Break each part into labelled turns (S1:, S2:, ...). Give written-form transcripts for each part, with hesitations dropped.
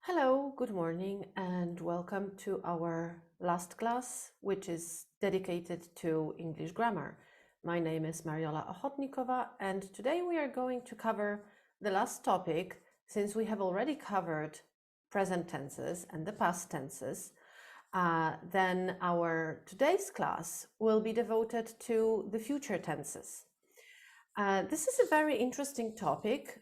S1: Hello, good morning, and welcome to our last class, which is dedicated to English grammar. My name is Mariola Ochotnikova, and today we are going to cover the last topic. Since we have already covered present tenses and the past tenses, then our today's class will be devoted to the future tenses. This is a very interesting topic,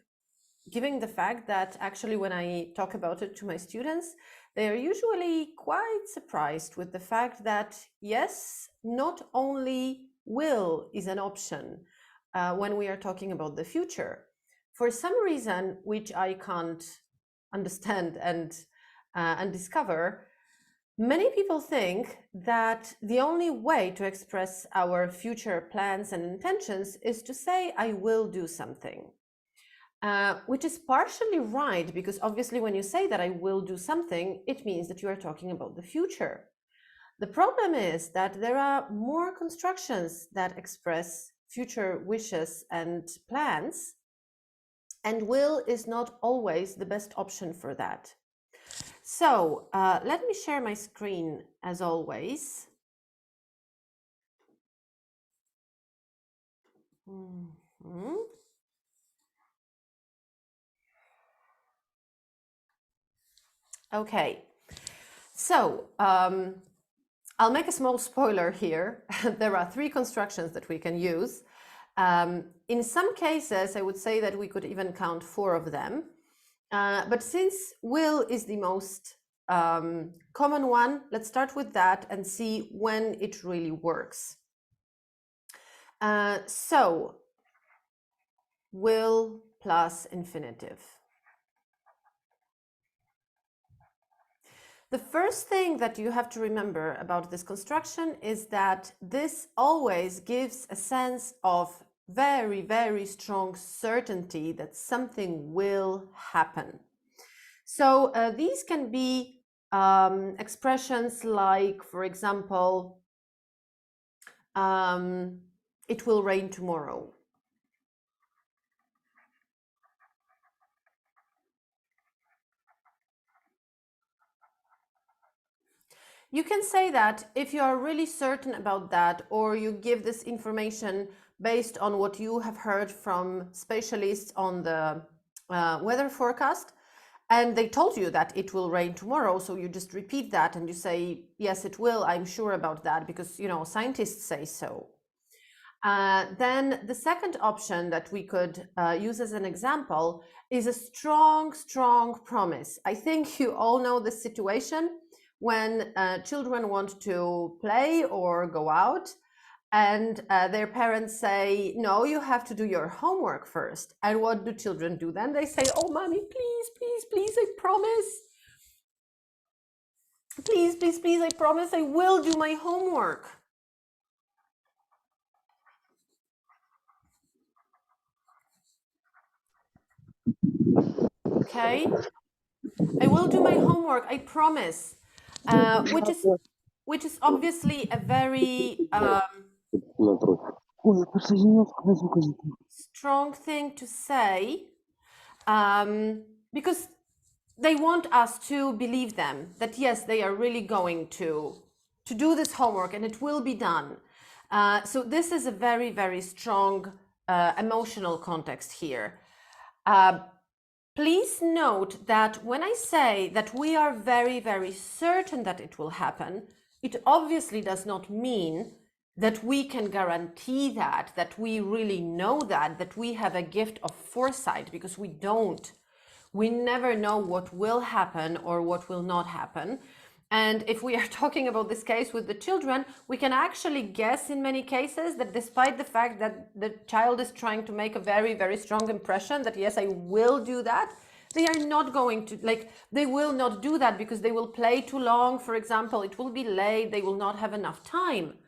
S1: given the fact that actually when I talk about it to my students, they are usually quite surprised with the fact that, yes, not only will is an option when we are talking about the future. For some reason, which I can't understand and discover, many people think that the only way to express our future plans and intentions is to say, I will do something. Which is partially right, because obviously when you say that I will do something, it means that you are talking about the future. The problem is that there are more constructions that express future wishes and plans, and will is not always the best option for that. So let me share my screen as always. Okay, so I'll make a small spoiler here. There are three constructions that we can use. In some cases, I would say that we could even count four of them. But since will is the most common one, let's start with that and see when it really works. So, will plus infinitive. The first thing that you have to remember about this construction is that this always gives a sense of very, very strong certainty that something will happen. So these can be expressions like, for example, it will rain tomorrow. You can say that if you are really certain about that, or you give this information based on what you have heard from specialists on the weather forecast, and they told you that it will rain tomorrow, so you just repeat that and you say, yes, it will, I'm sure about that, because, you know, scientists say so. Then the second option that we could use as an example is a strong, strong promise. I think you all know the situation when children want to play or go out, and their parents say, no, you have to do your homework first. And what do children do then? They say, oh, mommy, please, please, please, I promise. Please, please, please, I promise I will do my homework. Okay, I will do my homework, I promise. Which is obviously a very strong thing to say, because they want us to believe them that yes, they are really going to do this homework and it will be done. So this is a very, very strong emotional context here. Please note that when I say that we are very, very certain that it will happen, it obviously does not mean that we can guarantee that we really know that we have a gift of foresight, because we don't. We never know what will happen or what will not happen. And if we are talking about this case with the children, we can actually guess in many cases that despite the fact that the child is trying to make a very, very strong impression that, yes, I will do that, they are not going to, they will not do that because they will play too long, for example, it will be late, they will not have enough time.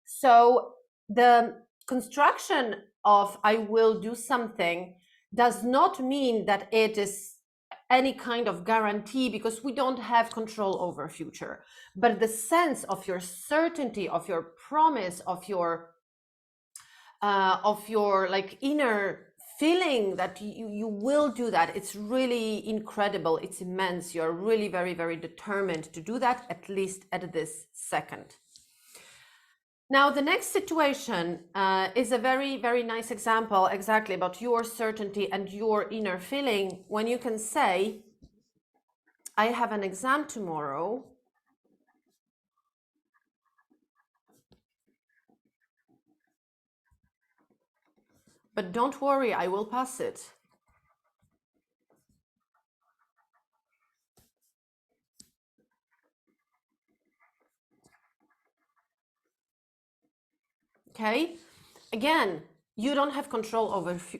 S1: So the construction of I will do something does not mean that it is any kind of guarantee, because we don't have control over future. But the sense of your certainty, of your promise, of your like inner feeling that you will do that. It's really incredible. It's immense. You're really very, very determined to do that, at least at this second. Now, the next situation is a very, very nice example exactly about your certainty and your inner feeling when you can say, I have an exam tomorrow, but don't worry, I will pass it. Okay, again, you don't have control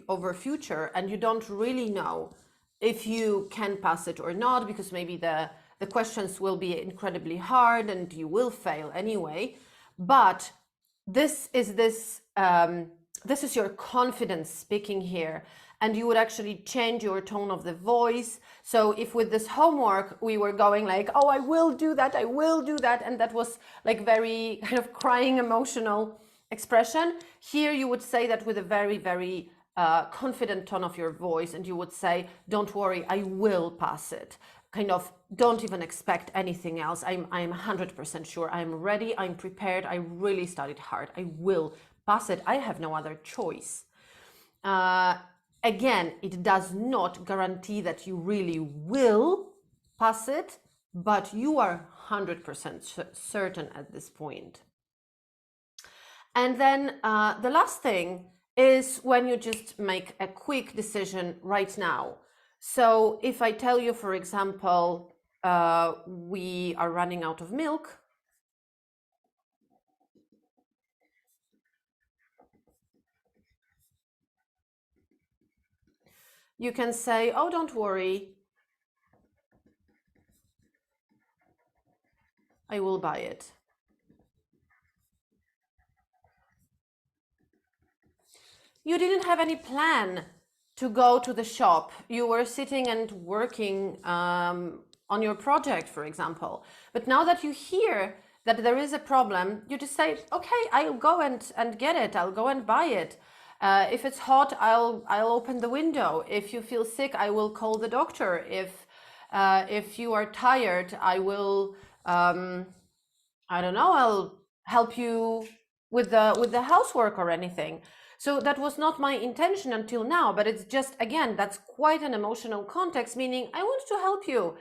S1: over future, and you don't really know if you can pass it or not, because maybe the questions will be incredibly hard and you will fail anyway. But this is your confidence speaking here, and you would actually change your tone of the voice. So if with this homework we were going like, oh, I will do that, and that was like very kind of crying emotional expression, here you would say that with a very, very confident tone of your voice, and you would say, don't worry, I will pass it. Kind of, don't even expect anything else. I'm 100% sure. I'm ready. I'm prepared. I really studied hard. I will pass it. I have no other choice. Again, it does not guarantee that you really will pass it, but you are 100% certain at this point. And then the last thing is when you just make a quick decision right now. So if I tell you, for example, we are running out of milk, you can say, oh, don't worry, I will buy it. You didn't have any plan to go to the shop. You were sitting and working on your project, for example. But now that you hear that there is a problem, you just say, okay, I'll go and get it. I'll go and buy it. If it's hot, I'll open the window. If you feel sick, I will call the doctor. If you are tired, I will, I don't know, I'll help you with the housework or anything. So that was not my intention until now, but it's just, again, that's quite an emotional context, meaning I want to help you.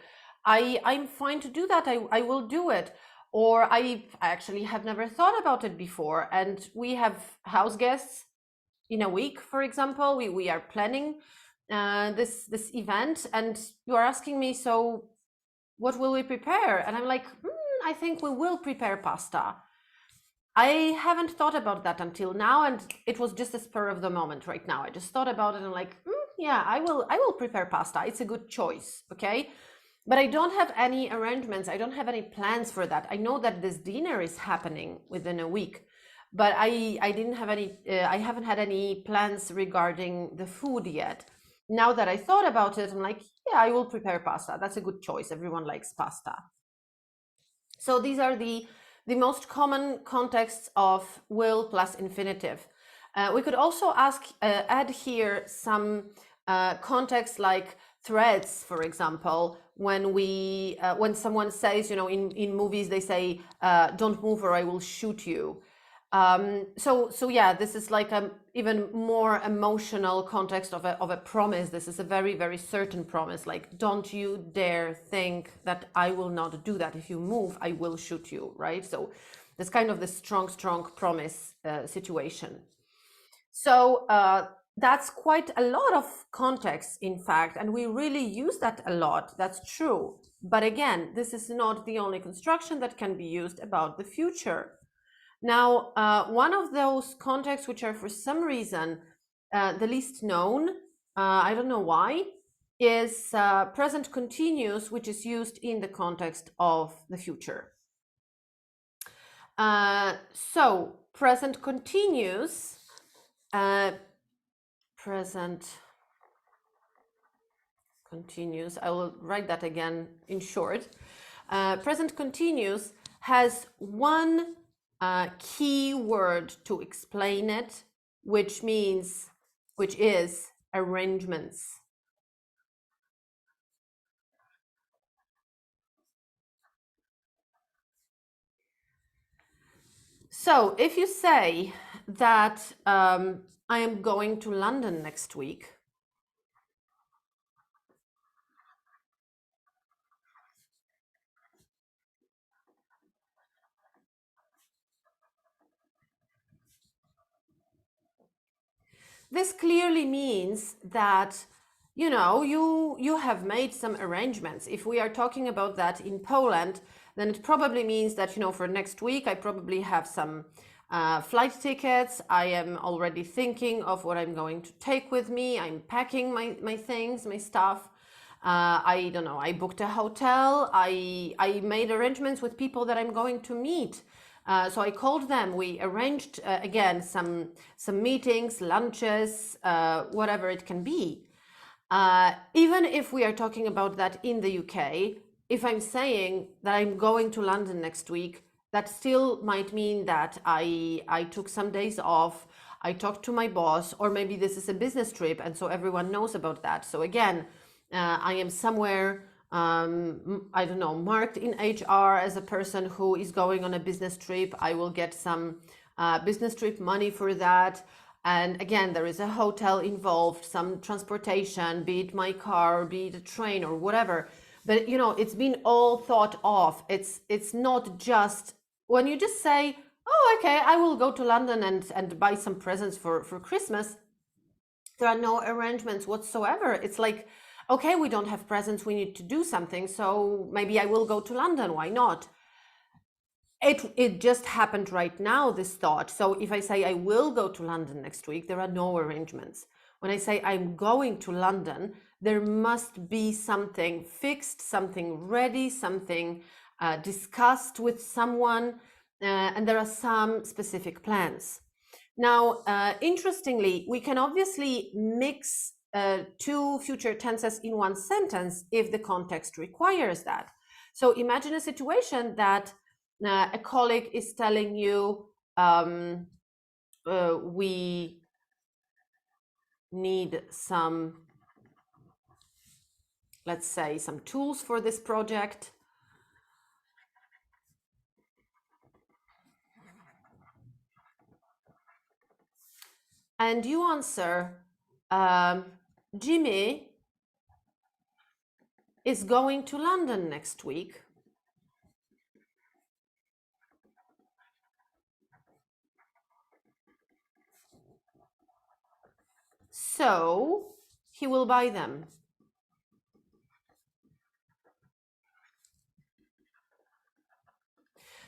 S1: I'm fine to do that. I will do it. Or I actually have never thought about it before. And we have house guests in a week, for example. We are planning this event, and you are asking me, so what will we prepare? And I'm like, I think we will prepare pasta. I haven't thought about that until now, and it was just a spur of the moment right now. I just thought about it and I'm like, yeah, I will prepare pasta. It's a good choice, okay? But I don't have any arrangements. I don't have any plans for that. I know that this dinner is happening within a week, but I didn't have any. I haven't had any plans regarding the food yet. Now that I thought about it, I'm like, yeah, I will prepare pasta. That's a good choice. Everyone likes pasta. So these are the most common contexts of will plus infinitive. We could also add here some contexts like threats, for example, when someone says, in movies they say, don't move or I will shoot you. So yeah, this is like a even more emotional context of a promise. This is a very, very certain promise. Like, don't you dare think that I will not do that. If you move, I will shoot you, right? So that's kind of the strong promise situation. So that's quite a lot of context, in fact, and we really use that a lot. That's true. But again, this is not the only construction that can be used about the future. Now, one of those contexts which are for some reason the least known, I don't know why, is present continuous, which is used in the context of the future. So present continuous, present continuous, I will write that again in short. Present continuous has one key word to explain it, which is arrangements. So if you say that I am going to London next week, this clearly means that you have made some arrangements. If we are talking about that in Poland, then it probably means that for next week I probably have some flight tickets. I am already thinking of what I'm going to take with me. I'm packing my things, my stuff. I don't know, I booked a hotel. I made arrangements with people that I'm going to meet. So I called them. We arranged again some meetings, lunches, whatever it can be. Even if we are talking about that in the UK, if I'm saying that I'm going to London next week, that still might mean that I took some days off. I talked to my boss, or maybe this is a business trip, and so everyone knows about that. So again, I am somewhere, I don't know, marked in HR as a person who is going on a business trip. I will get some business trip money for that. And again, there is a hotel involved, some transportation, be it my car, be it a train or whatever. But it's been all thought of. It's not just when you just say, oh, okay, I will go to London and buy some presents for Christmas. There are no arrangements whatsoever. It's like, okay, we don't have presents, we need to do something, so maybe I will go to London, why not? It just happened right now, this thought. So if I say I will go to London next week, there are no arrangements. When I say I'm going to London, there must be something fixed, something ready, something discussed with someone, and there are some specific plans. Now, interestingly, we can obviously mix two future tenses in one sentence if the context requires that. So imagine a situation that a colleague is telling you, we need some, let's say, some tools for this project. And you answer, Jimmy is going to London next week. So he will buy them.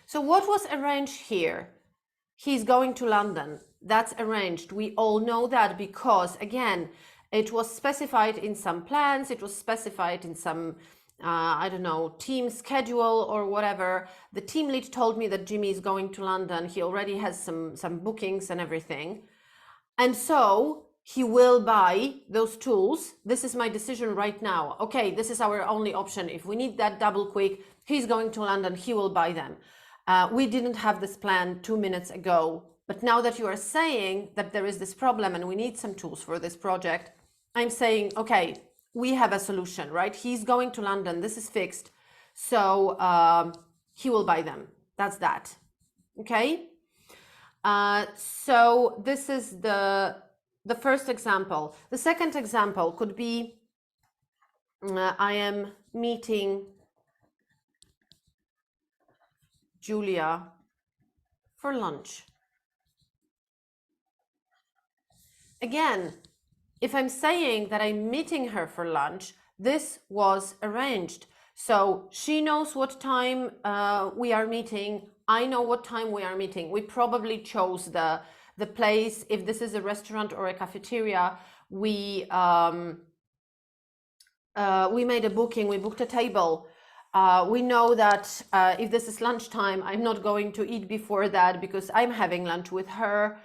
S1: So what was arranged here? He's going to London. That's arranged. We all know that because, again, it was specified in some plans. It was specified in some, I don't know, team schedule or whatever. The team lead told me that Jimmy is going to London. He already has some bookings and everything. And so he will buy those tools. This is my decision right now. Okay, this is our only option. If we need that double quick, he's going to London, he will buy them. We didn't have this plan 2 minutes ago, but now that you are saying that there is this problem and we need some tools for this project, I'm saying, okay, we have a solution, right? He's going to London, this is fixed. So he will buy them. That's that. Okay. So this is the first example. The second example could be, I am meeting Julia for lunch. Again, if I'm saying that I'm meeting her for lunch, this was arranged. So she knows what time we are meeting. I know what time we are meeting. We probably chose the place. If this is a restaurant or a cafeteria, we made a booking. We booked a table. We know that if this is lunchtime, I'm not going to eat before that because I'm having lunch with her.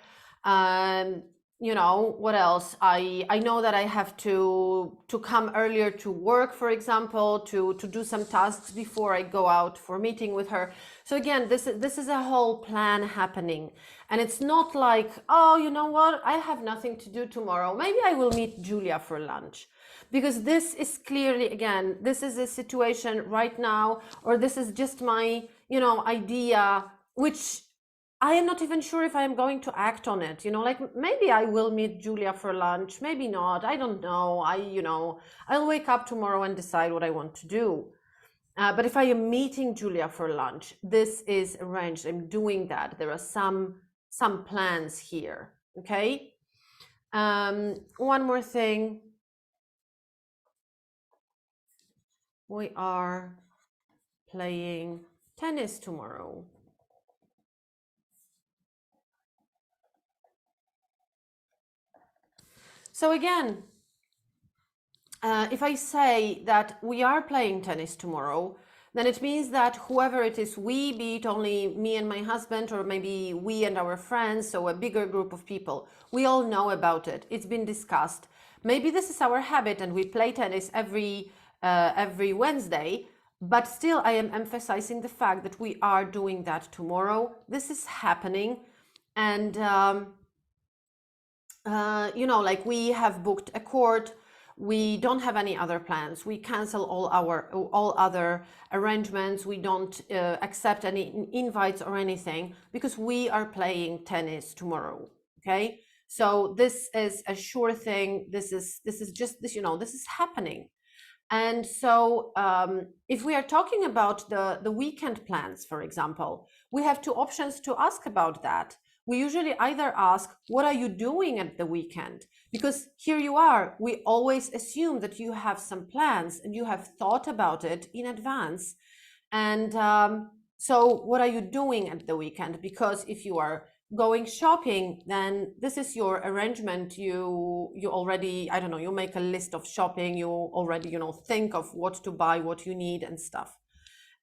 S1: you know, what else? I know that I have to come earlier to work, for example, to do some tasks before I go out for meeting with her. So again, this is a whole plan happening, and it's not like, oh, you know what, I have nothing to do tomorrow, maybe I will meet Julia for lunch. Because this is clearly, again, this is a situation right now, or this is just my, you know, idea, which I am not even sure if I am going to act on it. You know, like maybe I will meet Julia for lunch, maybe not. I don't know. I'll wake up tomorrow and decide what I want to do. But if I am meeting Julia for lunch, this is arranged. I'm doing that. There are some plans here. Okay. One more thing. We are playing tennis tomorrow. So again, if I say that we are playing tennis tomorrow, then it means that whoever it is, we, be it only me and my husband, or maybe we and our friends, so a bigger group of people, we all know about it. It's been discussed. Maybe this is our habit and we play tennis every Wednesday, but still I am emphasizing the fact that we are doing that tomorrow. This is happening. And you know, like we have booked a court, we don't have any other plans, we cancel all other arrangements, we don't accept any invites or anything, because we are playing tennis tomorrow. Okay, so this is a sure thing. This is just this, you know, this is happening. And so if we are talking about the weekend plans, for example, we have two options to ask about that. We usually either ask, what are you doing at the weekend? Because here you are, we always assume that you have some plans and you have thought about it in advance. And so what are you doing at the weekend? Because if you are going shopping, then this is your arrangement. You already, I don't know, you make a list of shopping, you already, you know, think of what to buy, what you need and stuff.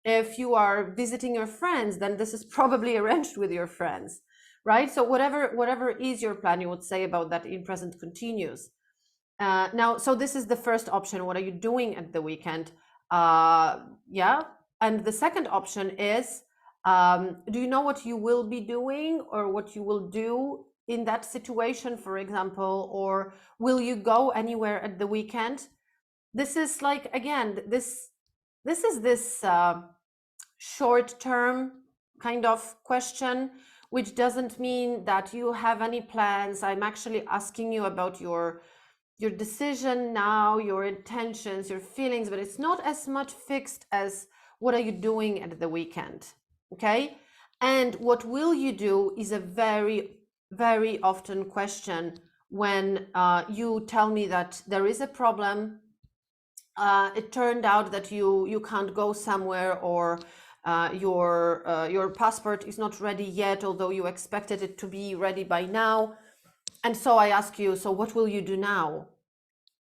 S1: If you are visiting your friends, then this is probably arranged with your friends, right? So whatever is your plan, you would say about that in present continuous. Now, so this is the first option. What are you doing at the weekend? Yeah. And the second option is, do you know what you will be doing or what you will do in that situation, for example, or will you go anywhere at the weekend? This is like, again, this is this short term kind of question, which doesn't mean that you have any plans. I'm actually asking you about your decision now, your intentions, your feelings, but it's not as much fixed as what are you doing at the weekend. Okay. And what will you do is a very, very often question when you tell me that there is a problem. It turned out that you can't go somewhere, or your passport is not ready yet, although you expected it to be ready by now. And so I ask you, so what will you do now?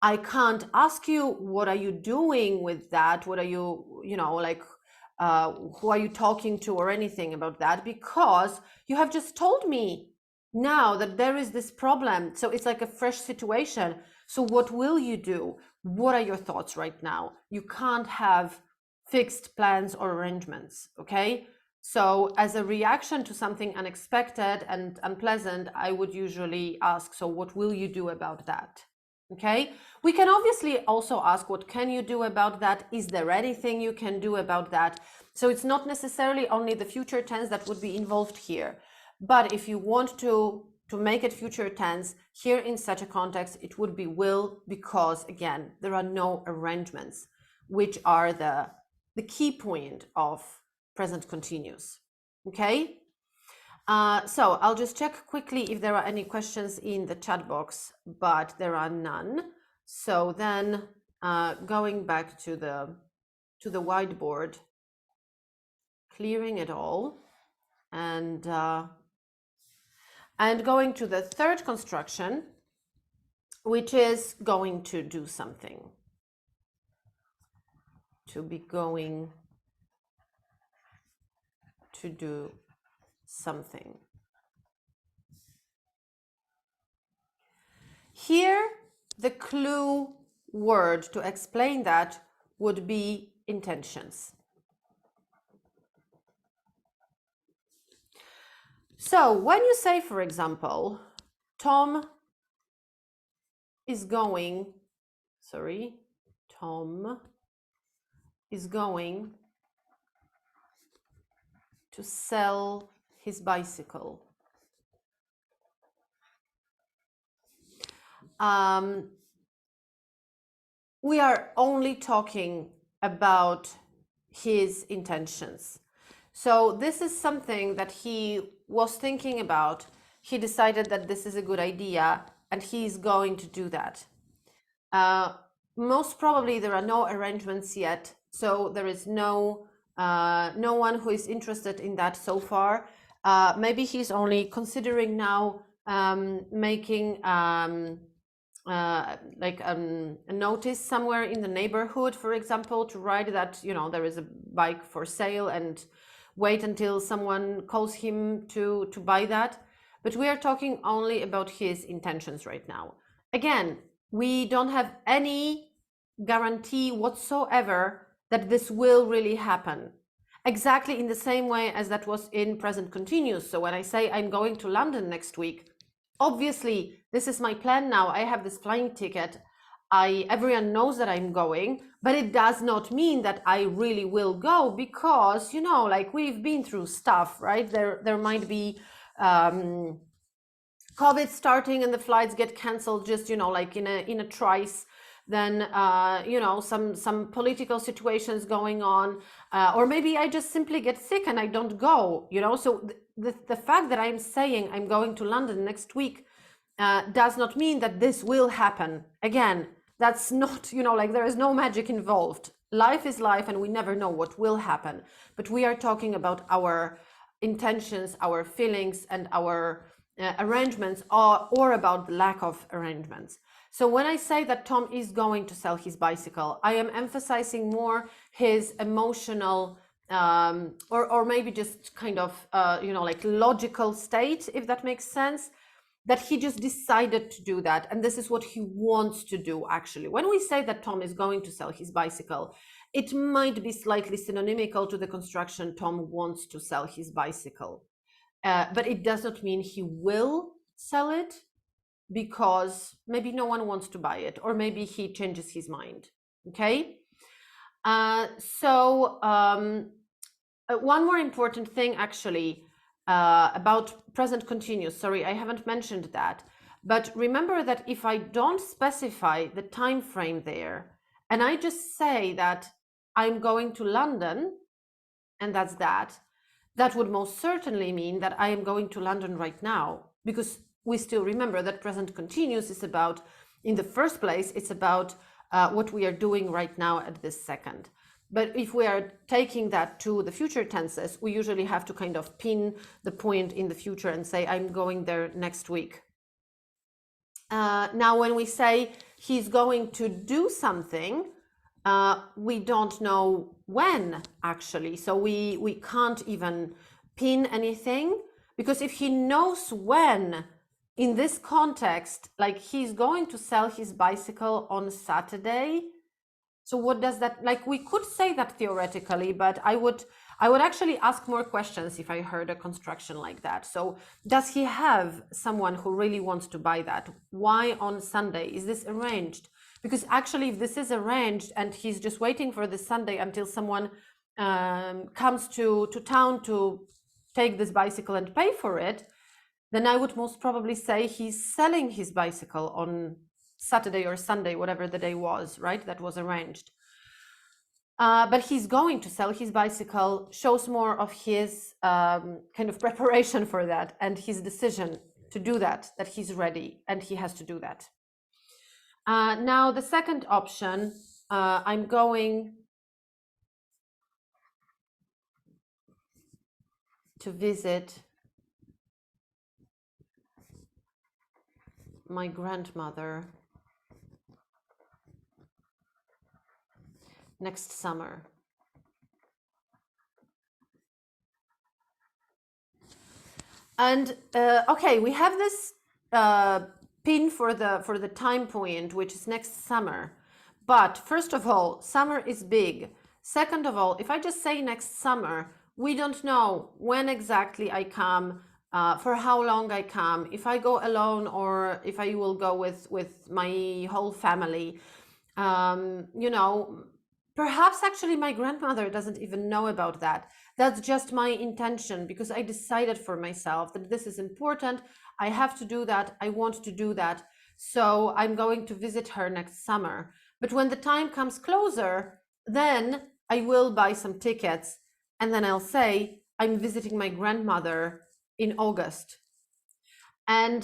S1: I can't ask you, what are you doing with that? What are you, you know, like, who are you talking to or anything about that? Because you have just told me now that there is this problem. So it's like a fresh situation. So what will you do? What are your thoughts right now? You can't have fixed plans or arrangements. Okay. So as a reaction to something unexpected and unpleasant, I would usually ask, so what will you do about that? Okay. We can obviously also ask, what can you do about that? Is there anything you can do about that? So it's not necessarily only the future tense that would be involved here. But if you want to make it future tense, here in such a context, it would be will, because again, there are no arrangements, which are the key point of present continuous. Okay. So I'll just check quickly if there are any questions in the chat box, but there are none. So then going back to the whiteboard, clearing it all, and going to the third construction, which is going to do something. To be going to do something. Here, the clue word to explain that would be intentions. So when you say, for example, Tom is going to sell his bicycle. We are only talking about his intentions. So this is something that he was thinking about. He decided that this is a good idea and he's going to do that. Most probably there are no arrangements yet, so there is no one who is interested in that so far. Maybe he's only considering now making like a notice somewhere in the neighborhood, for example, to write that, you know, there is a bike for sale, and wait until someone calls him to buy that. But we are talking only about his intentions right now. Again, we don't have any guarantee whatsoever that this will really happen. Exactly in the same way as that was in present continuous. So when I say I'm going to London next week, obviously this is my plan now. I have this flying ticket. Everyone knows that I'm going, but it does not mean that I really will go, because, you know, like, we've been through stuff, right? There might be COVID starting and the flights get canceled just, you know, like in a trice. Then you know, some political situations going on, or maybe I just simply get sick and I don't go, you know. So the fact that I'm saying I'm going to London next week does not mean that this will happen. Again, that's not, you know, like, there is no magic involved. Life is life and we never know what will happen. But we are talking about our intentions, our feelings, and our arrangements, or about the lack of arrangements. So when I say that Tom is going to sell his bicycle, I am emphasizing more his emotional or maybe just kind of you know, like, logical state, if that makes sense, that he just decided to do that, and this is what he wants to do. Actually, when we say that Tom is going to sell his bicycle, it might be slightly synonymical to the construction Tom wants to sell his bicycle, but it does not mean he will sell it, because maybe no one wants to buy it, or maybe he changes his mind. Okay, one more important thing, actually, about present continuous. Sorry, I haven't mentioned that. But remember that if I don't specify the time frame there, and I just say that I'm going to London, and that's that would most certainly mean that I am going to London right now, because we still remember that present continuous is about, in the first place, it's about what we are doing right now at this second. But if we are taking that to the future tenses, we usually have to kind of pin the point in the future and say, I'm going there next week. Now, when we say he's going to do something, we don't know when, actually. So we can't even pin anything, because if he knows when, in this context, like, he's going to sell his bicycle on Saturday. So what does that, like, we could say that theoretically, but I would actually ask more questions if I heard a construction like that. So does he have someone who really wants to buy that? Why on Sunday? Is this arranged? Because actually, if this is arranged and he's just waiting for this Sunday until someone comes to town to take this bicycle and pay for it, then I would most probably say he's selling his bicycle on Saturday or Sunday, whatever the day was, right? That was arranged. But he's going to sell his bicycle shows more of his kind of preparation for that, and his decision to do that he's ready and he has to do that. Now, the second option, I'm going to visit my grandmother next summer. And okay, we have this pin for the time point, which is next summer. But first of all, summer is big. Second of all, if I just say next summer, we don't know when exactly I come, for how long I come, if I go alone or if I will go with my whole family. You know, perhaps actually my grandmother doesn't even know about that. That's just my intention, because I decided for myself that this is important. I have to do that. I want to do that. So I'm going to visit her next summer. But when the time comes closer, then I will buy some tickets and then I'll say, I'm visiting my grandmother in August. And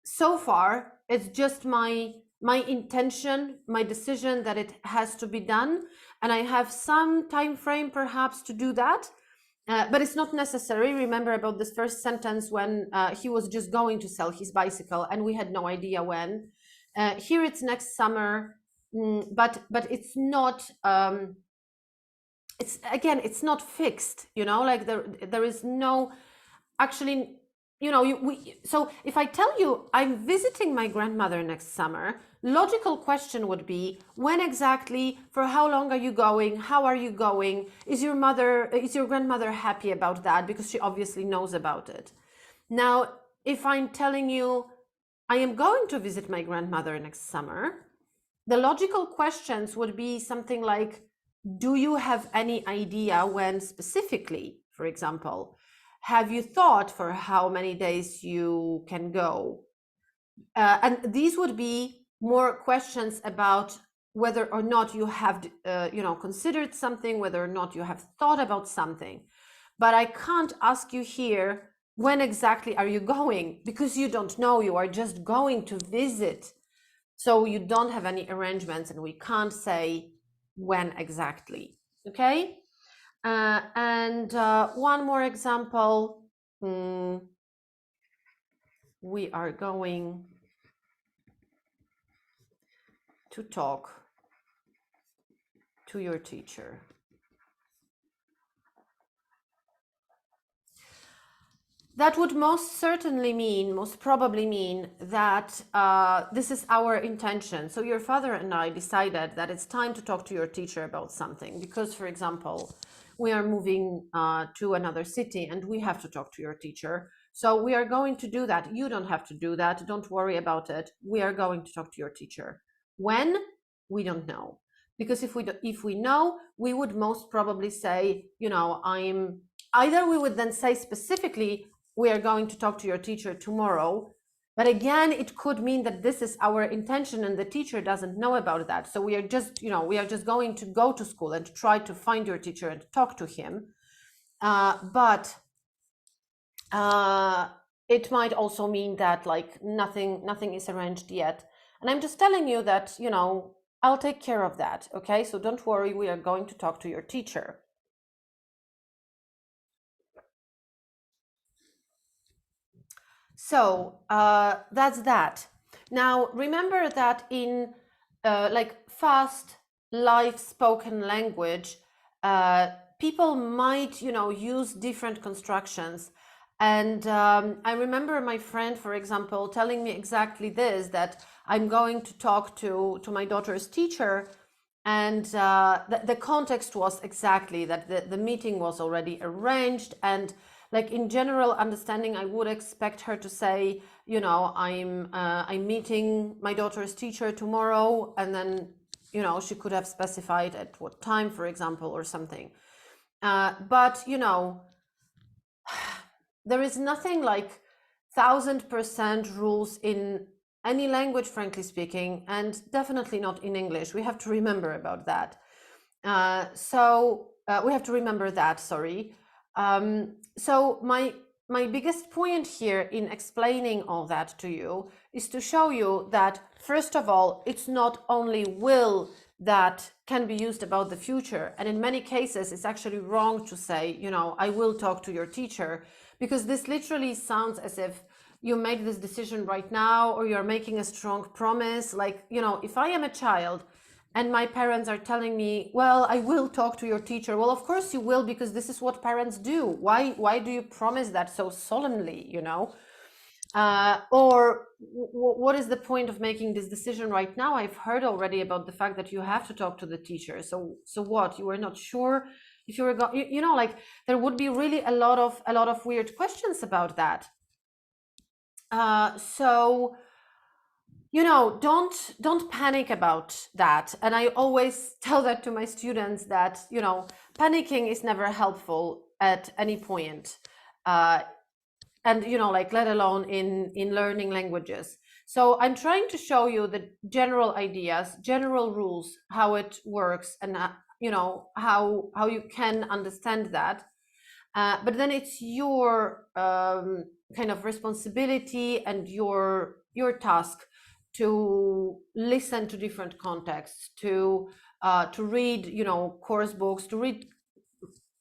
S1: so far, it's just my intention, my decision that it has to be done. And I have some time frame perhaps to do that. But it's not necessary. Remember about this first sentence when he was just going to sell his bicycle and we had no idea when. Here it's next summer, but it's not. It's not fixed. You know, like there is no actually. You know, so if I tell you I'm visiting my grandmother next summer, logical question would be, when exactly, for how long are you going, how are you going, is your grandmother happy about that, because she obviously knows about it. Now, if I'm telling you I am going to visit my grandmother next summer, the logical questions would be something like, do you have any idea when specifically, for example? Have you thought for how many days you can go? And these would be more questions about whether or not you have, considered something, whether or not you have thought about something. But I can't ask you here, when exactly are you going? Because you don't know, you are just going to visit. So you don't have any arrangements and we can't say when exactly, okay? And one more example, we are going to talk to your teacher. That would most probably mean that this is our intention. So your father and I decided that it's time to talk to your teacher about something because, for example, we are moving to another city and we have to talk to your teacher. So we are going to do that. You don't have to do that. Don't worry about it. We are going to talk to your teacher. When? We don't know. Because if we know, we would most probably say, either we would then say specifically, we are going to talk to your teacher tomorrow. But again, it could mean that this is our intention and the teacher doesn't know about that. So we are just going to go to school and try to find your teacher and talk to him. But it might also mean that like nothing is arranged yet. And I'm just telling you that, I'll take care of that. Okay, so don't worry, we are going to talk to your teacher. So that's that. Now, remember that in fast live spoken language, people might, use different constructions. And I remember my friend, for example, telling me exactly this, that I'm going to talk to my daughter's teacher. And the context was exactly that the meeting was already arranged. And like in general understanding, I would expect her to say, I'm meeting my daughter's teacher tomorrow. And then, she could have specified at what time, for example, or something. But, there is nothing like 1000% rules in any language, frankly speaking, and definitely not in English. We have to remember about that. We have to remember that, sorry. So my biggest point here in explaining all that to you is to show you that, first of all, it's not only will that can be used about the future. And in many cases, it's actually wrong to say, I will talk to your teacher, because this literally sounds as if you made this decision right now, or you're making a strong promise. Like, if I am a child and my parents are telling me, well, I will talk to your teacher. Well, of course you will, because this is what parents do. Why do you promise that so solemnly, Or what is the point of making this decision right now? I've heard already about the fact that you have to talk to the teacher. So what? You were not sure if you were you know, like there would be really a lot of weird questions about that. So you know, don't panic about that. And I always tell that to my students that, you know, panicking is never helpful at any point. And you know, like let alone in learning languages. So I'm trying to show you the general ideas, general rules, how it works, and you know, how you can understand that. But then it's your kind of responsibility and your task to listen to different contexts, to read, you know, course books, to read,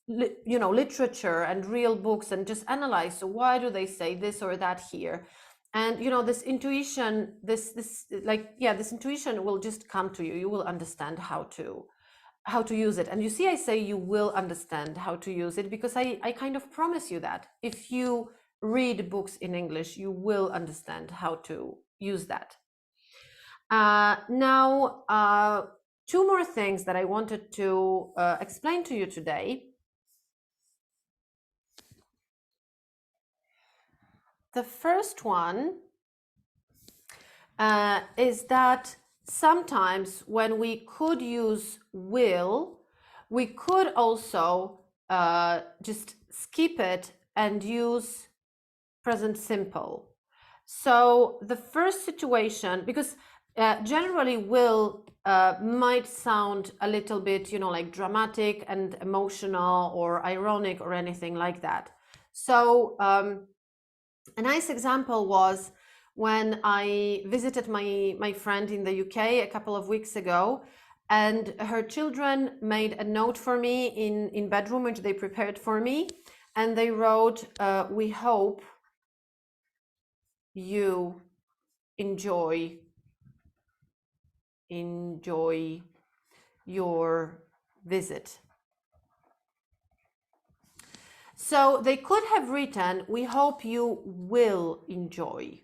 S1: you know, literature and real books, and just analyze. So why do they say this or that here? And you know, this intuition, this like, yeah, this intuition will just come to you. You will understand how to use it. And you see, I say you will understand how to use it because I kind of promise you that if you read books in English, you will understand how to use that. Now, two more things that I wanted to explain to you today. The first one is that sometimes when we could use will, we could also just skip it and use present simple. So the first situation, because generally will might sound a little bit, you know, like dramatic and emotional or ironic or anything like that. So a nice example was when I visited my friend in the UK a couple of weeks ago, and her children made a note for me in bedroom, which they prepared for me, and they wrote, "We hope you enjoy your visit." So they could have written, "We hope you will enjoy."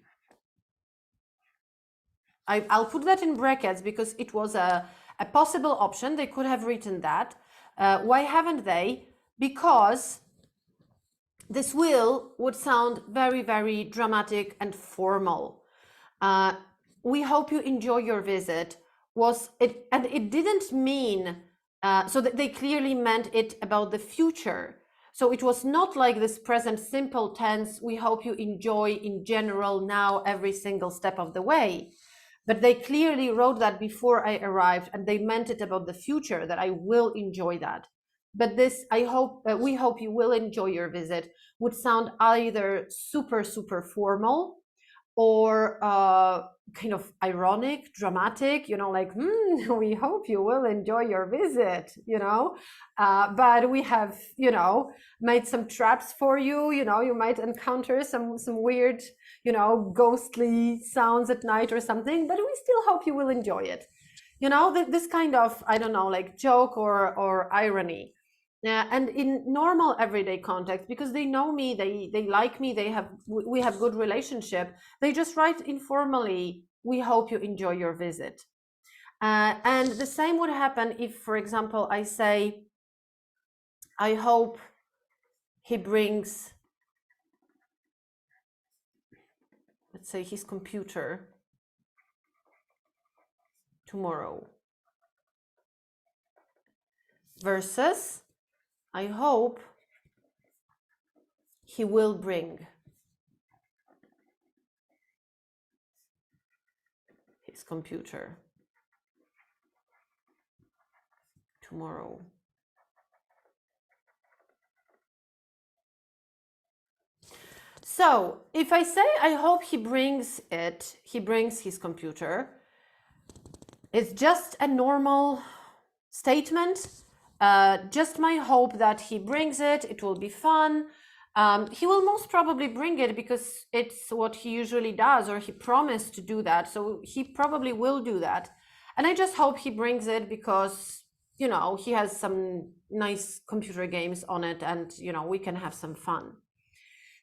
S1: I'll put that in brackets because it was a possible option. They could have written that. Why haven't they? Because this will would sound very, very dramatic and formal. We hope you enjoy your visit was it, and it didn't mean so that they clearly meant it about the future. So it was not like this present simple tense, we hope you enjoy in general now every single step of the way. But they clearly wrote that before I arrived, and they meant it about the future, that I will enjoy that. But this, I hope, we hope you will enjoy your visit, would sound either super, super formal or kind of ironic, dramatic, you know, like, we hope you will enjoy your visit, you know, but we have, you know, made some traps for you, you know, you might encounter some weird, you know, ghostly sounds at night or something, but we still hope you will enjoy it. You know, this kind of, I don't know, like joke or irony. And in normal everyday context, because they know me, they like me, we have good relationship, they just write informally, "We hope you enjoy your visit." And the same would happen if, for example, I say, "I hope he brings," let's say, "his computer tomorrow," versus, "I hope he will bring his computer tomorrow." So if I say, "I hope he brings his computer," it's just a normal statement. Just my hope that he brings it. It will be fun. He will most probably bring it because it's what he usually does, or he promised to do that. So he probably will do that. And I just hope he brings it because, you know, he has some nice computer games on it and, you know, we can have some fun.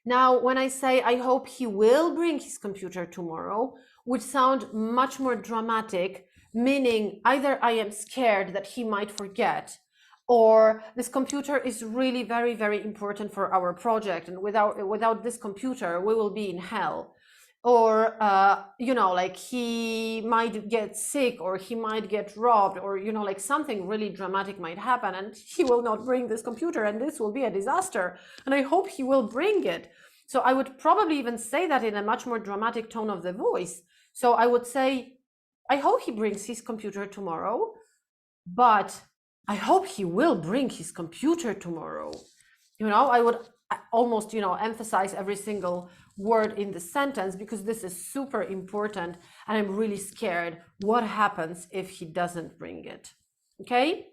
S1: Now, when I say, I hope he will bring his computer tomorrow, would sound much more dramatic, meaning either I am scared that he might forget, or this computer is really very, very important for our project, and without this computer, we will be in hell. Or, like he might get sick, or he might get robbed, or, like something really dramatic might happen, and he will not bring this computer, and this will be a disaster. And I hope he will bring it. So I would probably even say that in a much more dramatic tone of the voice. So I would say, I hope he brings his computer tomorrow, but I hope he will bring his computer tomorrow. I would almost, emphasize every single word in the sentence, because this is super important, and I'm really scared what happens if he doesn't bring it. Okay?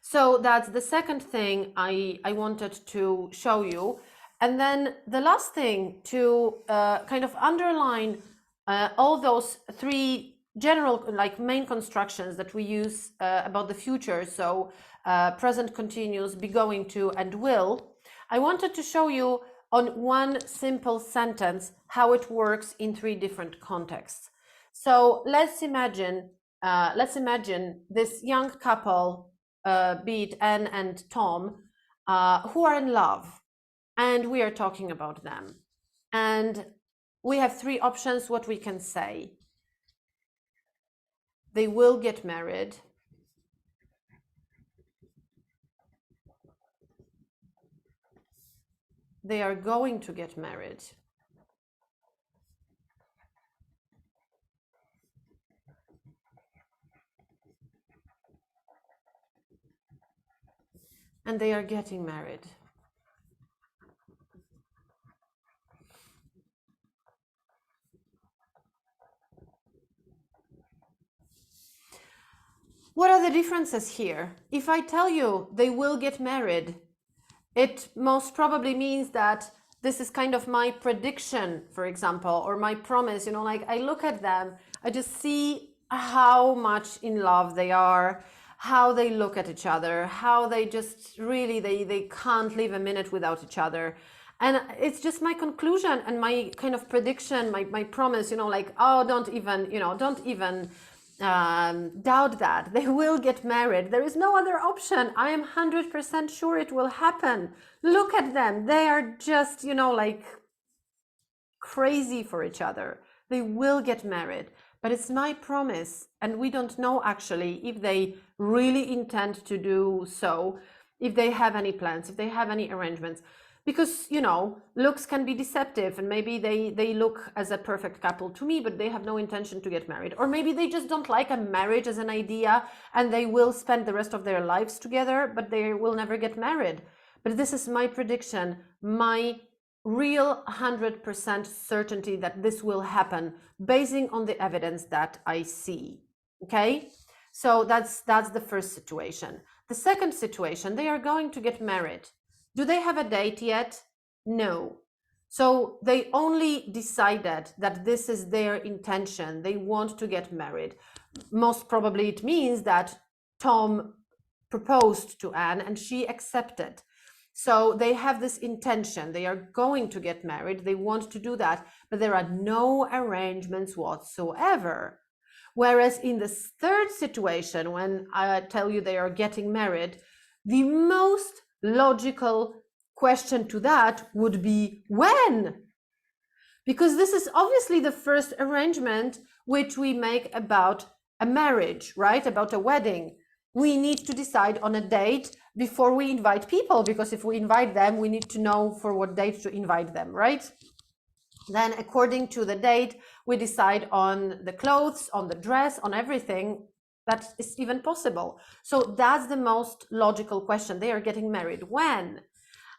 S1: So that's the second thing I wanted to show you. And then the last thing, to kind of underline all those three general, like, main constructions that we use about the future. So present continuous, be going to, and will. I wanted to show you on one simple sentence how it works in three different contexts. So let's imagine this young couple, be it Anne and Tom, who are in love, and we are talking about them. And we have three options what we can say. They will get married. They are going to get married. And they are getting married. What are the differences here? If I tell you they will get married, it most probably means that this is kind of my prediction, for example, or my promise. Like, I look at them, I just see how much in love they are, how they look at each other, how they just really, they can't live a minute without each other. And it's just my conclusion and my kind of prediction, my promise, like, oh, don't even doubt that. They will get married. There is no other option. I am 100% sure it will happen. Look at them. They are just, like, crazy for each other. They will get married. But it's my promise. And we don't know actually if they really intend to do so, if they have any plans, if they have any arrangements. Because, looks can be deceptive, and maybe they look as a perfect couple to me, but they have no intention to get married. Or maybe they just don't like a marriage as an idea, and they will spend the rest of their lives together, but they will never get married. But this is my prediction, my real 100% certainty that this will happen, basing on the evidence that I see. Okay? So that's the first situation. The second situation, they are going to get married. Do they have a date yet? No. So they only decided that this is their intention. They want to get married. Most probably it means that Tom proposed to Anne and she accepted. So they have this intention. They are going to get married. They want to do that, but there are no arrangements whatsoever. Whereas in this third situation, when I tell you they are getting married, the most logical question to that would be when? Because this is obviously the first arrangement which we make about a marriage, right? About a wedding. We need to decide on a date before we invite people, because if we invite them, we need to know for what date to invite them, right? Then according to the date, we decide on the clothes, on the dress, on everything that is even possible. So that's the most logical question. They are getting married. When?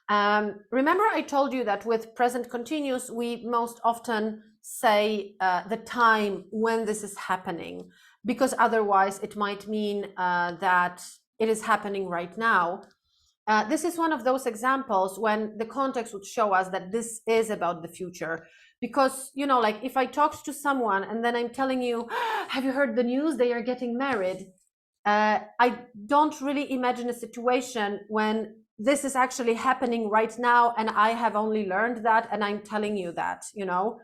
S1: Remember I told you that with present continuous, we most often say the time when this is happening, because otherwise it might mean that it is happening right now. This is one of those examples when the context would show us that this is about the future. Because, like, if I talked to someone and then I'm telling you, have you heard the news? They are getting married. I don't really imagine a situation when this is actually happening right now, and I have only learned that, and I'm telling you that, you know.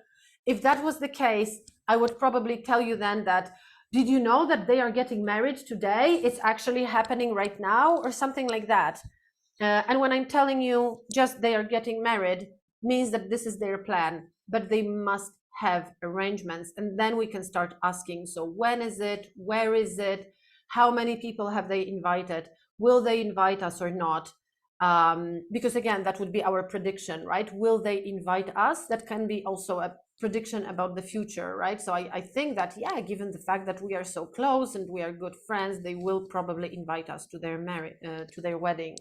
S1: If that was the case, I would probably tell you then that, did you know that they are getting married today? It's actually happening right now, or something like that. And when I'm telling you just they are getting married, means that this is their plan, but they must have arrangements. And then we can start asking, so when is it? Where is it? How many people have they invited? Will they invite us or not? Because again, that would be our prediction, right? Will they invite us? That can be also a prediction about the future, right? So I think that, yeah, given the fact that we are so close and we are good friends, they will probably invite us to their to their wedding.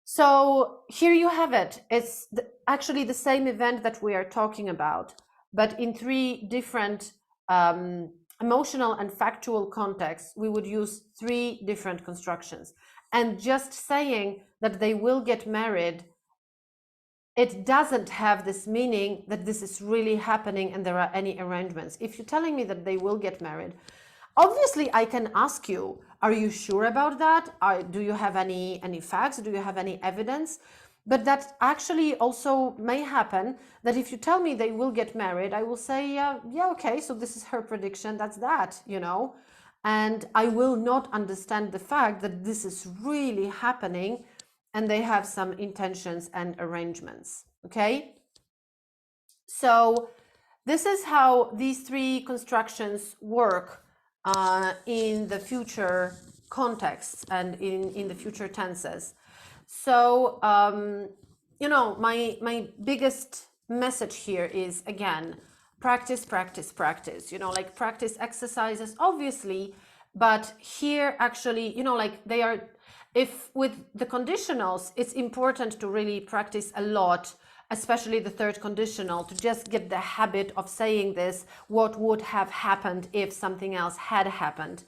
S1: So here you have it. It's actually the same event that we are talking about, but in three different emotional and factual contexts, we would use three different constructions. And just saying that they will get married, it doesn't have this meaning that this is really happening and there are any arrangements. If you're telling me that they will get married, obviously I can ask you, are you sure about that? Do you have any facts? Do you have any evidence? But that actually also may happen, that if you tell me they will get married, I will say, yeah, okay, so this is her prediction, that's that, you know. And I will not understand the fact that this is really happening and they have some intentions and arrangements, okay? So this is how these three constructions work in the future contexts and in the future tenses. So, you know, my biggest message here is, again, practice, practice, practice, you know, like practice exercises, obviously, but here actually, you know, like they are, if with the conditionals, it's important to really practice a lot, especially the third conditional, to just get the habit of saying this, what would have happened if something else had happened.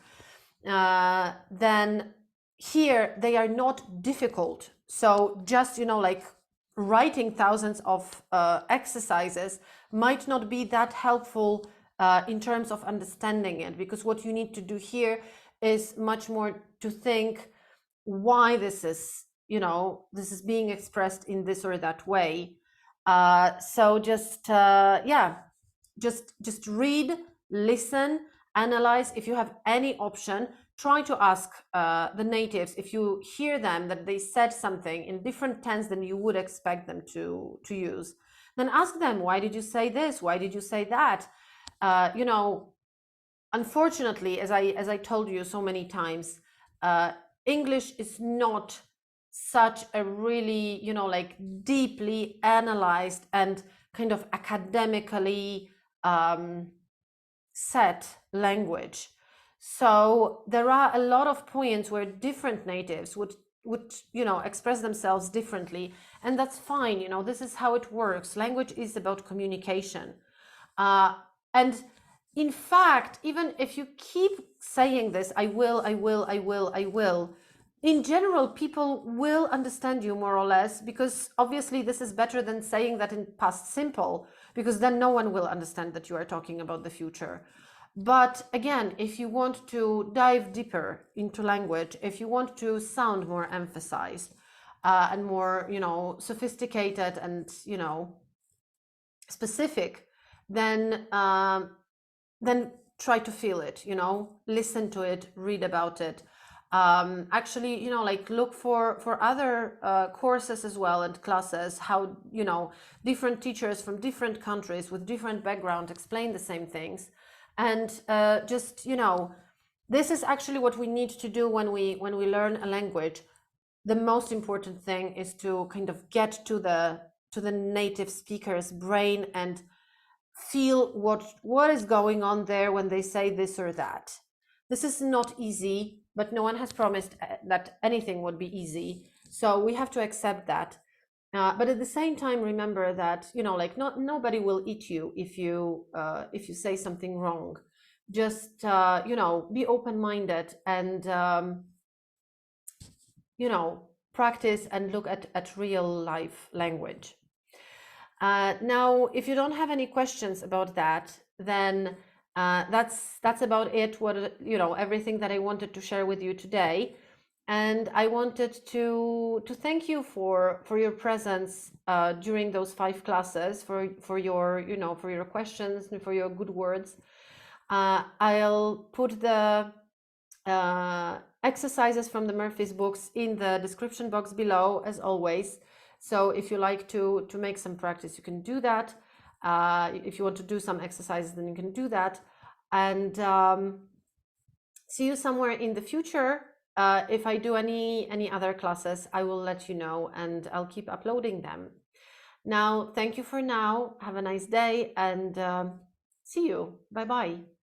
S1: Then here they are not difficult. So just, you know, like writing thousands of exercises might not be that helpful in terms of understanding it, because what you need to do here is much more to think why this is, you know, this is being expressed in this or that way. So just yeah, just read, listen, analyze. If you have any option, try to ask the natives, if you hear them that they said something in different tense than you would expect them to use, then ask them, why did you say this? Why did you say that? You know, unfortunately, as I told you so many times, English is not such a really, you know, like deeply analyzed and kind of academically set language. So there are a lot of points where different natives would you know, express themselves differently, and that's fine. You know, this is how it works. Language is about communication, and in fact, even if you keep saying this, I will, in general, people will understand you more or less, because obviously this is better than saying that in past simple, because then no one will understand that you are talking about the future. But again, if you want to dive deeper into language, if you want to sound more emphasized and more, you know, sophisticated and, you know, specific, then try to feel it, you know, listen to it, read about it. Actually, you know, like look for other courses as well and classes, how, you know, different teachers from different countries with different background explain the same things. And just, you know, this is actually what we need to do when we learn a language. The most important thing is to kind of get to the native speaker's brain and feel what is going on there when they say this or that. This is not easy, but no one has promised that anything would be easy. So we have to accept that. But at the same time, remember that, you know, like nobody will eat you if you say something wrong. Just you know, be open-minded and you know, practice and look at real life language. Now, if you don't have any questions about that, then that's about it. What, you know, everything that I wanted to share with you today. And I wanted to thank you for your presence during those 5 classes, for your, you know, for your questions and for your good words. I'll put the exercises from the Murphy's books in the description box below, as always. So if you like to make some practice, you can do that. If you want to do some exercises, then you can do that. And see you somewhere in the future. If I do any other classes, I will let you know, and I'll keep uploading them. Now, thank you for now. Have a nice day, and see you. Bye-bye.